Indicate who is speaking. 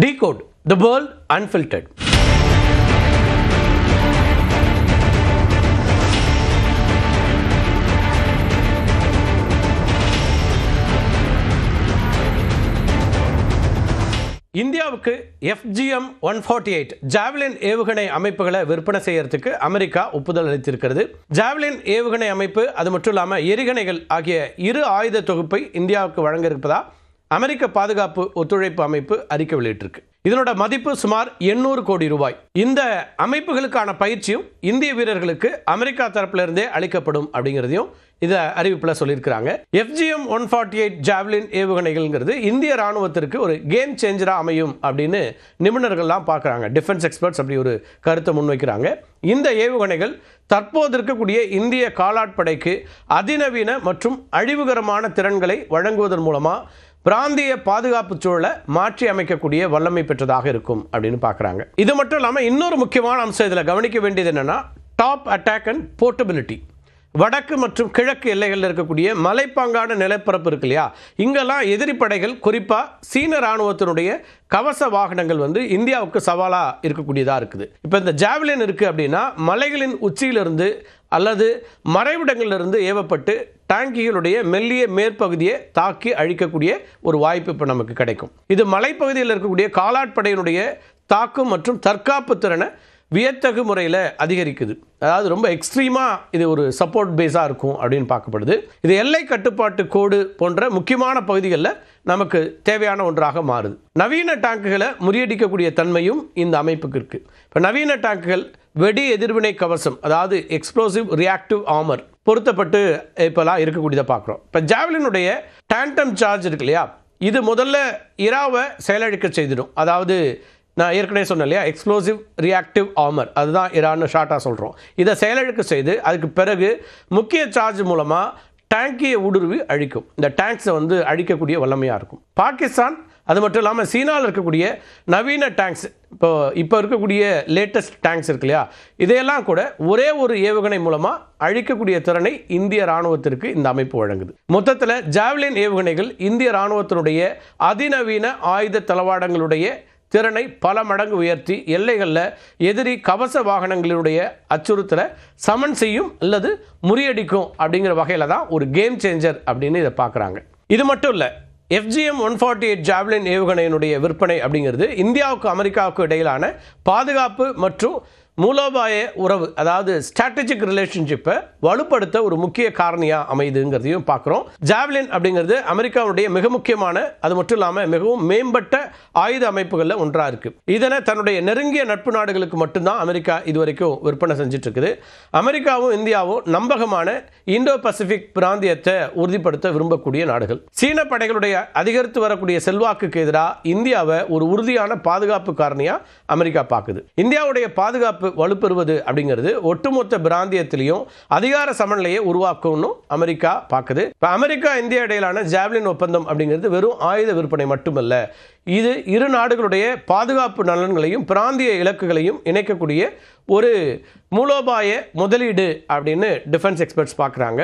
Speaker 1: Decode the world unfiltered. இந்தியாவுக்கு FGM-148 javelin ஏவுகணை அமைப்புகளை விற்பனை செய்யறதுக்கு அமெரிக்கா ஒப்புதல் அளித்திருக்கிறது. ஜாவலின் ஏவுகணை அமைப்பு அது மட்டும் இல்லாமல் எரிகணைகள் ஆகிய இரு ஆயுத தொகுப்பை இந்தியாவுக்கு வழங்க இருப்பதா அமெரிக்க பாதுகாப்பு ஒத்துழைப்பு அமைப்பு அறிக்கை வெளியிட்டிருக்கு. இதனோட மதிப்பு சுமார் 800 கோடி ரூபாய். இந்த அமைப்புகளுக்கான பயிற்சியும் இந்திய வீரர்களுக்கு அமெரிக்கா தரப்பிலிருந்தே அளிக்கப்படும் அப்படிங்கிறதையும் இதை அறிவிப்பில் சொல்லியிருக்கிறாங்க. FGM-148 ஜாவலின் ஏவுகணைகள்ங்கிறது இந்திய ராணுவத்திற்கு ஒரு கேம் சேஞ்சராக அமையும் அப்படின்னு நிபுணர்கள்லாம் பார்க்குறாங்க. டிஃபென்ஸ் எக்ஸ்பர்ட்ஸ் அப்படி ஒரு கருத்தை முன்வைக்கிறாங்க. இந்த ஏவுகணைகள் தற்போது இருக்கக்கூடிய இந்திய காலாட்படைக்கு அதிநவீன மற்றும் அழிவுகரமான திறன்களை வழங்குவதன் மூலமாக பிராந்திய பாதுகாப்பு சூழலை மாற்றி அமைக்கக்கூடிய வல்லமை பெற்றதாக இருக்கும் அப்படின்னு பார்க்குறாங்க. இது மட்டும் இல்லாமல் இன்னொரு முக்கியமான அம்சம் இதில் கவனிக்க வேண்டியது என்னென்னா டாப் அட்டாக் அண்ட் போர்ட்டபிலிட்டி. வடக்கு மற்றும் கிழக்கு எல்லைகளில் இருக்கக்கூடிய மலைப்பாங்கான நிலப்பரப்பு இருக்கு இல்லையா, இங்கெல்லாம் எதிரி படைகள் குறிப்பாக சீன இராணுவத்தினுடைய கவச வாகனங்கள் இந்தியாவுக்கு சவாலாக இருக்கக்கூடியதாக இருக்குது. இப்போ இந்த ஜாவலின் இருக்குது அப்படின்னா மலைகளின் உச்சியிலிருந்து அல்லது மறைவிடங்களிலிருந்து ஏவப்பட்டு டாங்கிகளுடைய மெல்லிய மேற்பகுதியை தாக்கி அழிக்கக்கூடிய ஒரு வாய்ப்பு இப்போ நமக்கு கிடைக்கும். இது மலைப்பகுதியில் இருக்கக்கூடிய காலாட்படையினுடைய தாக்கும் மற்றும் தற்காப்பு திறனை வியத்தகு முறையில் அதிகரிக்குது. அதாவது ரொம்ப எக்ஸ்ட்ரீமாக இது ஒரு சப்போர்ட் பேஸாக இருக்கும் அப்படின்னு பார்க்கப்படுது. இது எல்லை கட்டுப்பாட்டு கோடு போன்ற முக்கியமான பகுதிகளில் நமக்கு தேவையான ஒன்றாக மாறுது. நவீன டேங்குகளை முறியடிக்கக்கூடிய தன்மையும் இந்த அமைப்புக்கு இருக்குது. இப்போ நவீன டேங்குகள் வெடி எதிர்வினை கவசம், அதாவது எக்ஸ்ப்ளோசிவ் ரியாக்டிவ் ஆர்மர் பொருத்தப்பட்டு இப்போலாம் இருக்கக்கூடியதை பார்க்குறோம். இப்போ ஜாவலினுடைய டேண்டம் சார்ஜ் இருக்கு இல்லையா, இது முதல்ல இராவை செயலழிக்க செய்திடும். அதாவது நான் ஏற்கனவே சொன்னேன் இல்லையா, எக்ஸ்ப்ளோசிவ் ரியாக்டிவ் ஆர்மர், அதுதான் இரான்னு ஷார்ட்டாக சொல்கிறோம். இதை செயலழிக்க செய்து அதுக்கு பிறகு முக்கிய சார்ஜ் மூலமாக டேங்கியை ஊடுருவி அழிக்கும். இந்த டேங்க்ஸை அழிக்கக்கூடிய வல்லமையாக இருக்கும். பாகிஸ்தான் அது மட்டும் இல்லாமல் சீனாவில் இருக்கக்கூடிய நவீன டேங்க்ஸ், இப்போ இருக்கக்கூடிய லேட்டஸ்ட் டேங்க்ஸ் இருக்கு இல்லையா, இதையெல்லாம் கூட ஒரே ஒரு ஏவுகணை மூலமாக அழிக்கக்கூடிய திறனை இந்திய இராணுவத்திற்கு இந்த அமைப்பு வழங்குது. மொத்தத்தில் ஜாவலின் ஏவுகணைகள் இந்திய இராணுவத்தினுடைய அதிநவீன ஆயுத தளவாடங்களுடைய திறனை பல மடங்கு உயர்த்தி எல்லைகளில் எதிரி கவச வாகனங்களுடைய அச்சுறுத்தலை சமன் செய்யும் அல்லது முறியடிக்கும் அப்படிங்கிற வகையில் தான் ஒரு கேம் சேஞ்சர் அப்படின்னு இதை பார்க்குறாங்க. இது மட்டும் இல்லை, FGM-148 ஜாவலின் ஏவுகணையினுடைய விற்பனை அப்படிங்கிறது இந்தியாவுக்கு அமெரிக்காவுக்கு இடையிலான பாதுகாப்பு மற்றும் மூலோபாய உறவு, அதாவது ஸ்ட்ராட்டஜிக் ரிலேஷன்ஷிப்பை வலுப்படுத்த ஒரு முக்கிய காரணியாக அமைதுங்கிறதையும் பார்க்குறோம். ஜாவலின் அப்படிங்கிறது அமெரிக்காவுடைய மிக முக்கியமான, அது மட்டும் இல்லாமல் மிகவும் மேம்பட்ட ஆயுத அமைப்புகளில் ஒன்றாக இருக்குது. இதனை தன்னுடைய நெருங்கிய நட்பு நாடுகளுக்கு மட்டும்தான் அமெரிக்கா இதுவரைக்கும் விற்பனை செஞ்சுட்டு இருக்குது. அமெரிக்காவும் இந்தியாவும் நம்பகமான இந்தோ பசிபிக் பிராந்தியத்தை உறுதிப்படுத்த விரும்பக்கூடிய நாடுகள். சீன படைகளுடைய அதிகரித்து வரக்கூடிய செல்வாக்குக்கு எதிராக இந்தியாவை ஒரு உறுதியான பாதுகாப்பு காரணியாக அமெரிக்கா பார்க்குது. இந்தியாவுடைய பாதுகாப்பு வலுப்பெறுவது அப்படிங்கிறது ஒட்டுமொத்த பிராந்தியத்திலையும் அதிகார சமநிலையை உருவாக்கும்னு அமெரிக்கா பார்க்குது. இப்போ அமெரிக்கா இந்தியா இடையிலான ஜாவலின் ஒப்பந்தம் அப்படிங்கிறது வெறும் ஆயுத விற்பனை மட்டுமல்ல, இது இரு நாடுகளுடைய பாதுகாப்பு நலன்களையும் பிராந்திய இலக்குகளையும் இணைக்கக்கூடிய ஒரு மூலோபாய முதலீடு அப்படின்னு டிஃபென்ஸ் எக்ஸ்பர்ட்ஸ் பார்க்குறாங்க.